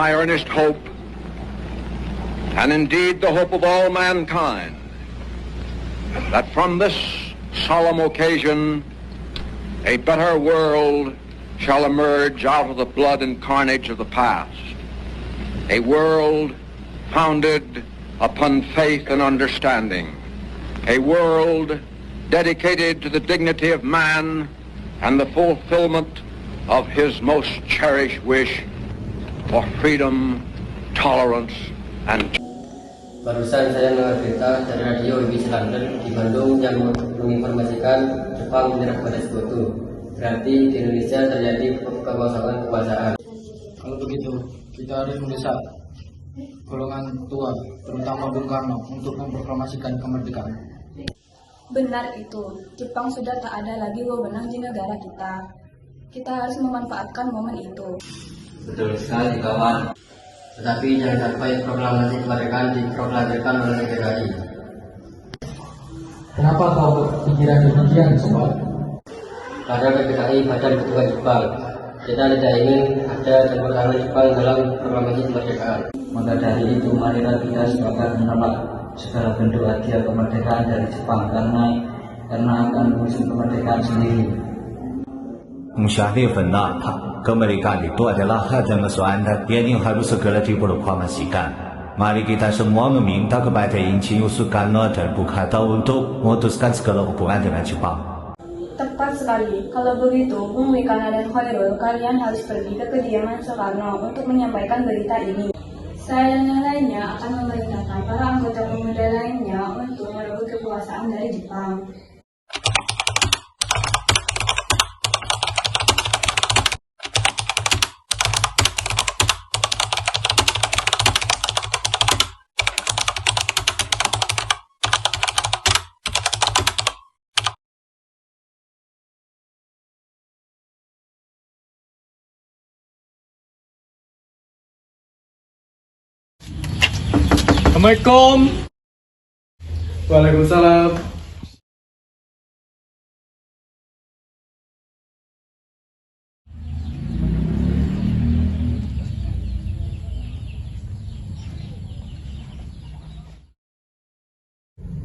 My earnest hope, and indeed the hope of all mankind, that from this solemn occasion a better world shall emerge out of the blood and carnage of the past, a world founded upon faith and understanding, a world dedicated to the dignity of man and the fulfillment of his most cherished wish for freedom, tolerance, and Barusan saya mendengar berita dari radio BBC London di Bandung yang menginformasikan Jepang menyerah pada Sekutu. Berarti di Indonesia terjadi kekosongan kekuasaan. Kalau begitu, kita harus mendesak golongan tua, terutama Bung Karno, untuk memproklamasikan kemerdekaan. Benar itu, Jepang sudah tak ada lagi wewenang di negara kita. Kita harus memanfaatkan momen itu. Betul sekali kawan. Tetapi jangan sampai proklamasi kemerdekaan diproklamasikan oleh PKI. Kenapa kau berpikiran demikian, sobat? Pada PKI Badan Pejuang Jepang, kita tidak ingin ada campur tangan Jepang dalam proklamasi kemerdekaan. Maka dari itu marilah kita sepakat menolak segala bentuk hadiah kemerdekaan dari Jepang karena akan mengusung kemerdekaan sendiri. Musyahrif kemerdekaan itu adalah hak dan anda yang harus segera diproklamasikan. Mari kita semua meminta kepada Insinyur Soekarno dan Bung Hatta untuk memutuskan segala hubungan dengan Jepang. Tepat sekali, kalau begitu Bung Wikana dan Khairul, kalian harus pergi ke kediaman Soekarno untuk menyampaikan berita ini. Saya dan yang lainnya akan memerintahkan para anggota pemuda lainnya untuk merebut kekuasaan dari Jepang. Assalamualaikum. Waalaikumsalam.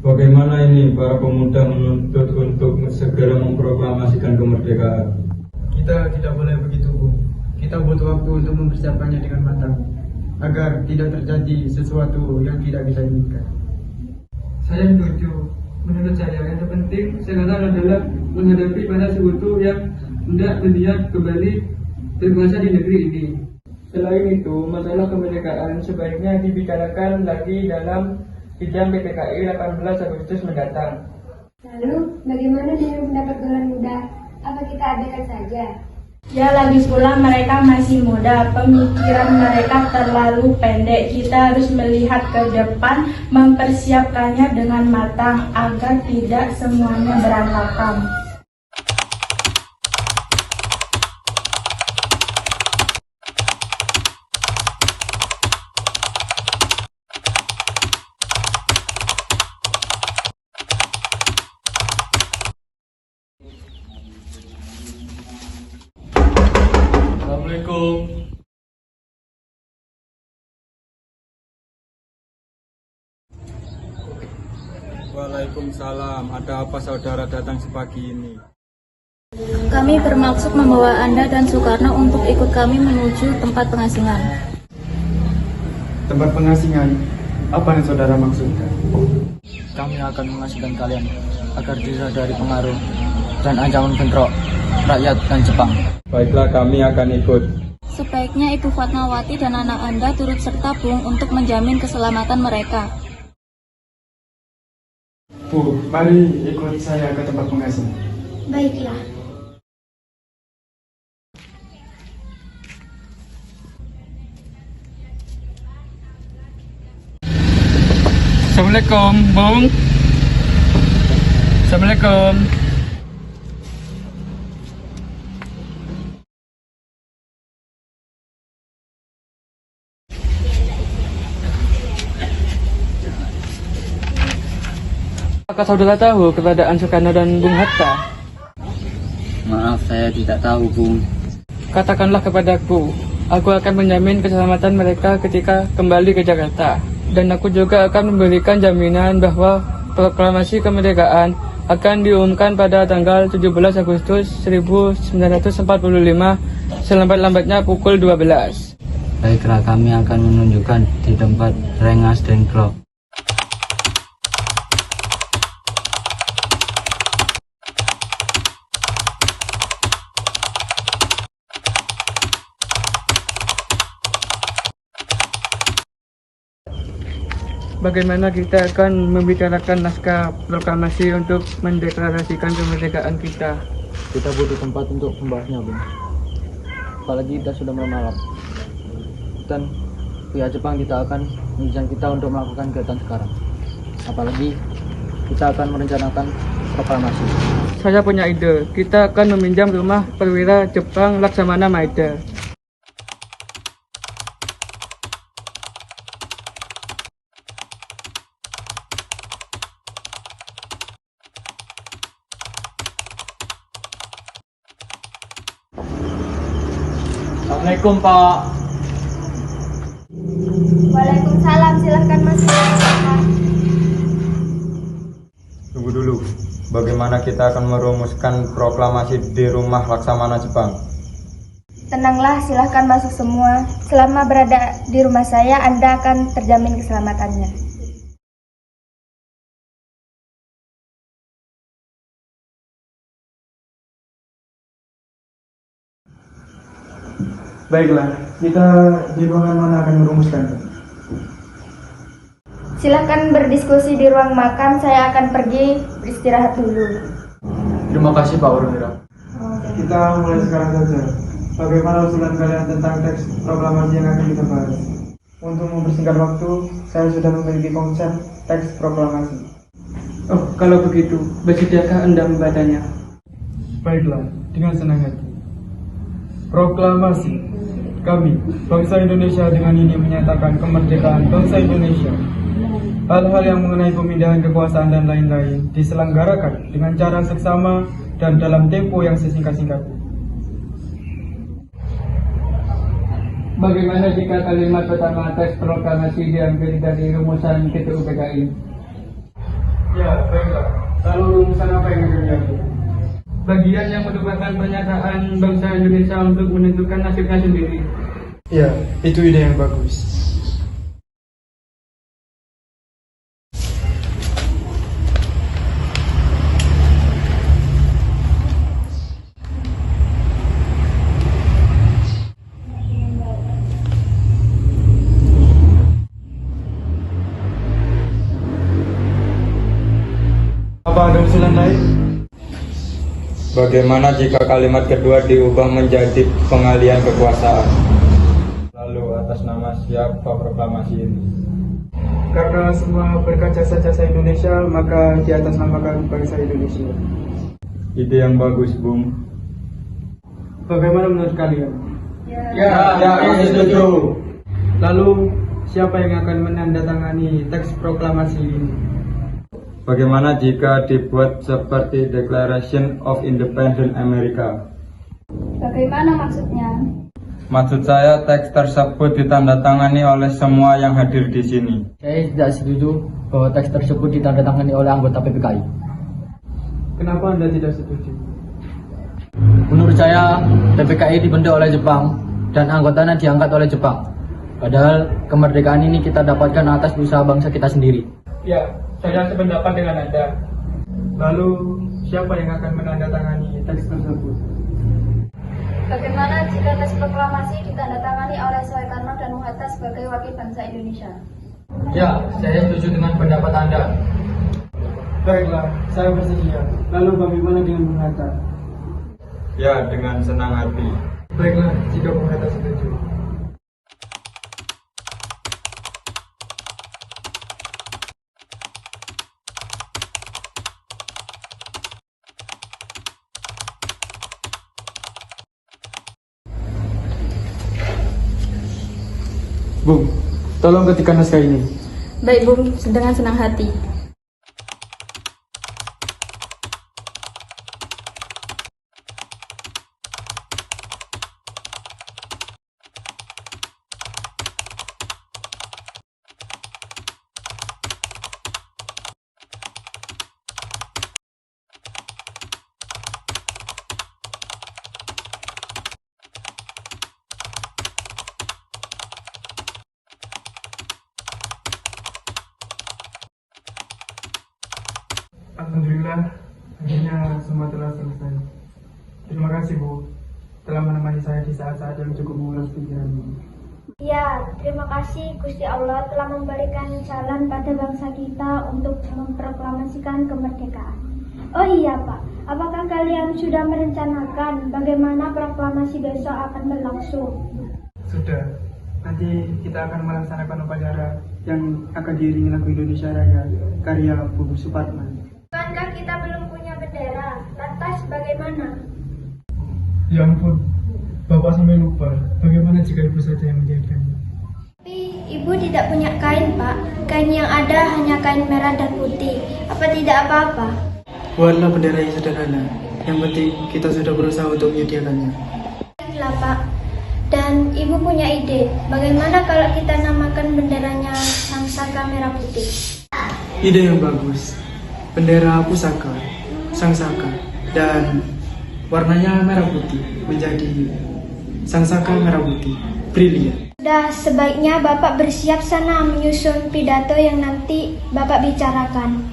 Bagaimana ini para pemuda menuntut untuk segera memproklamasikan kemerdekaan? Kita tidak boleh begitu, Bu. Kita butuh waktu untuk mempersiapkannya dengan matang, agar tidak terjadi sesuatu yang tidak bisa diinginkan. Saya setuju. Menurut saya yang terpenting sekarang adalah menghadapi para sekutu yang hendak melihat kembali berkuasa di negeri ini. Selain itu, masalah kemerdekaan sebaiknya dibicarakan lagi dalam sidang PPKI 18 Agustus mendatang. Lalu, bagaimana dengan pendapat golongan muda? Apa kita abaikan saja? Ya, lagi pula mereka masih muda, pemikiran mereka terlalu pendek. Kita harus melihat ke depan, mempersiapkannya dengan matang agar tidak semuanya berantakan. Assalamualaikum. Waalaikumsalam. Ada apa saudara datang sepagi ini? Kami bermaksud membawa Anda dan Soekarno untuk ikut kami menuju tempat pengasingan. Tempat pengasingan? Apa yang saudara maksudkan? Kami akan mengasihkan kalian agar tidak dari pengaruh dan ancaman bentrok rakyat dan Jepang. Baiklah, kami akan ikut. Sebaiknya Ibu Fatmawati dan anak Anda turut serta Bung untuk menjamin keselamatan mereka. Bu, mari ikut saya ke tempat pengasingan. Baiklah. Assalamualaikum, Bung. Assalamualaikum. Apakah saudara tahu keberadaan Soekarno dan Bung Hatta? Maaf, saya tidak tahu, Bung. Katakanlah kepadaku, Aku akan menjamin keselamatan mereka ketika kembali ke Jakarta. Dan aku juga akan memberikan jaminan bahwa proklamasi kemerdekaan akan diumumkan pada tanggal 17 Agustus 1945 selambat-lambatnya pukul 12. Baiklah, kami akan menunjukkan di tempat Rengas Dengklok. Bagaimana kita akan membicarakan naskah proklamasi untuk mendeklarasikan kemerdekaan kita? Kita butuh tempat untuk membahasnya, Bung. Apalagi kita sudah malam. Dan pihak Jepang tidak akan mengizinkan kita untuk melakukan kegiatan sekarang. Apalagi kita akan merencanakan proklamasi. Saya punya ide. Kita akan meminjam rumah perwira Jepang Laksamana Maeda. Assalamualaikum, Pak. Waalaikumsalam, silahkan masuk. Tunggu dulu. Bagaimana kita akan merumuskan proklamasi di rumah Laksamana Jepang? Tenanglah, silahkan masuk semua. Selama berada di rumah saya, Anda akan terjamin keselamatannya. Baiklah, kita di ruangan mana akan merumuskan? Silahkan berdiskusi di ruang makan, saya akan pergi beristirahat dulu. Terima kasih, Pak Perwira. Kita mulai sekarang saja. Bagaimana usulan kalian tentang teks proklamasi yang akan kita bahas? Untuk mempersingkat waktu, saya sudah memiliki konsep teks proklamasi. Oh, kalau begitu, bersediakah Anda membacanya? Baiklah, dengan senang hati. Proklamasi. Kami, bangsa Indonesia dengan ini menyatakan kemerdekaan bangsa Indonesia. Hal-hal yang mengenai pemindahan kekuasaan dan lain-lain diselenggarakan dengan cara seksama dan dalam tempo yang sesingkat-singkatnya. Bagaimana jika kalimat pertama teks proklamasi diambil dari rumusan KTU PKI? Ya, baiklah. Lalu rumusan apa yang akan diambil? Bagian yang merupakan pernyataan bangsa Indonesia untuk menentukan nasibnya sendiri. Ya, itu ide yang bagus. Apa ada usulan lain? Bagaimana jika kalimat kedua diubah menjadi pengalihan kekuasaan? Lalu atas nama siapa proklamasi ini? Karena semua berkat jasa-jasa Indonesia, maka di atas namakan bangsa Indonesia. Ide yang bagus, Bung. Bagaimana menurut kalian? Ya, setuju. Lalu, siapa yang akan menandatangani teks proklamasi ini? Bagaimana jika dibuat seperti Declaration of Independence America? Bagaimana maksudnya? Maksud saya teks tersebut ditandatangani oleh semua yang hadir di sini. Saya tidak setuju bahwa teks tersebut ditandatangani oleh anggota PPKI. Kenapa Anda tidak setuju? Menurut saya, PPKI dibentuk oleh Jepang dan anggotanya diangkat oleh Jepang. Padahal kemerdekaan ini kita dapatkan atas usaha bangsa kita sendiri. Ya, saya sependapat dengan Anda. Lalu, siapa yang akan menandatangani teks tersebut? Bagaimana jika teks proklamasi ditandatangani oleh Soekarno dan Bung Hatta sebagai wakil bangsa Indonesia? Ya, saya setuju dengan pendapat Anda. Baiklah, saya bersedia. Lalu bagaimana dengan Bung Hatta? Ya, dengan senang hati. Baiklah, jika Bung Hatta setuju. Bung, tolong ketikkan naskah ini. Baik, Bung, dengan senang hati. Alhamdulillah, akhirnya semua telah selesai. Terima kasih Bu, telah menemani saya di saat-saat yang cukup menguras pikiran ini. Ya, terima kasih Gusti Allah telah memberikan jalan pada bangsa kita untuk memproklamasikan kemerdekaan. Oh iya Pak, apakah kalian sudah merencanakan bagaimana proklamasi besok akan berlangsung? Sudah, nanti kita akan melaksanakan upacara yang akan diiringi lagu Indonesia Raya karya Bu Supratman. Bukankah kita belum punya bendera? Lantas bagaimana? Ya ampun, Bapak sampai lupa. Bagaimana jika Ibu saja yang menjahitkannya? Tapi Ibu tidak punya kain Pak. Kain yang ada hanya kain merah dan putih. Apa tidak apa-apa? Buatlah bendera yang sederhana. Yang penting kita sudah berusaha untuk menyediakannya. Baiklah Pak. Dan Ibu punya ide. Bagaimana kalau kita namakan benderanya Sangsaka Merah Putih? Ide yang bagus. Bendera pusaka, Sangsaka, dan warnanya merah putih menjadi Sangsaka Merah Putih. Brilian. Sudah sebaiknya Bapak bersiap sana menyusun pidato yang nanti Bapak bicarakan.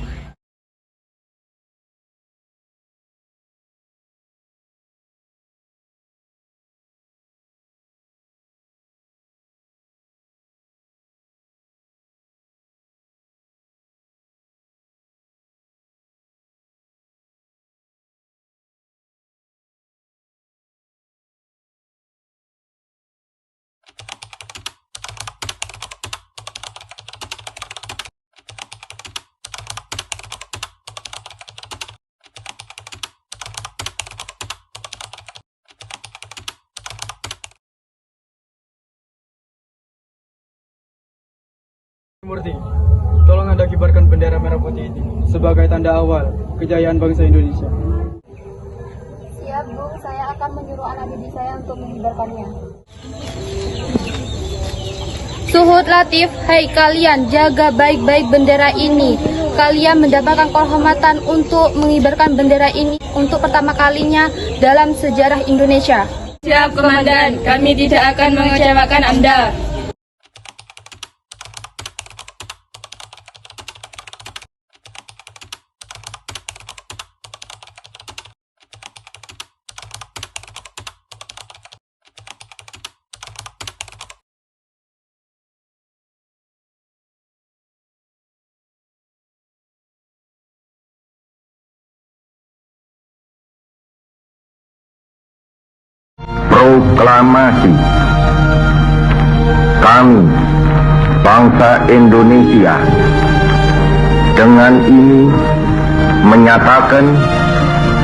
Murti, tolong Anda kibarkan bendera merah putih ini sebagai tanda awal kejayaan bangsa Indonesia. Siap Bu, saya akan menyuruh anak didik saya untuk mengibarkannya. Suhud Latif, hai kalian, jaga baik-baik bendera ini. Kalian mendapatkan kehormatan untuk mengibarkan bendera ini untuk pertama kalinya dalam sejarah Indonesia. Siap Komandan, kami tidak akan mengecewakan Anda. Proklamasi. Kami, bangsa Indonesia, dengan ini menyatakan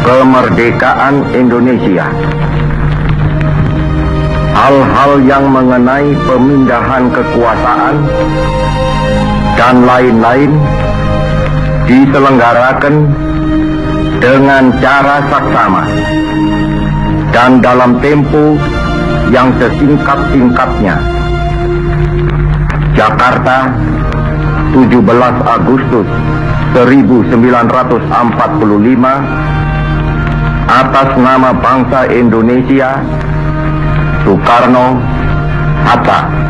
kemerdekaan Indonesia. Hal-hal yang mengenai pemindahan kekuasaan dan lain-lain diselenggarakan dengan cara saksama dan dalam tempo yang sesingkat-singkatnya. Jakarta, 17 Agustus 1945, atas nama bangsa Indonesia, Soekarno Hatta.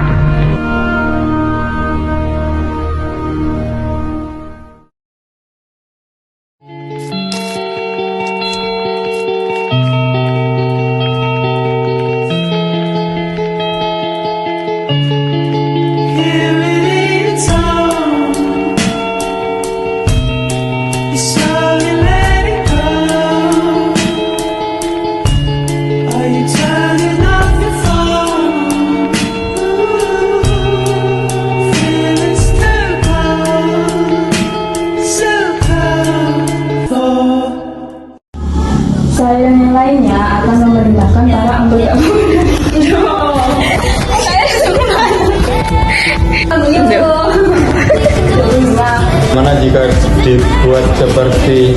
Saya yang lainnya akan memerintahkan para anggota. Mana jika dibuat seperti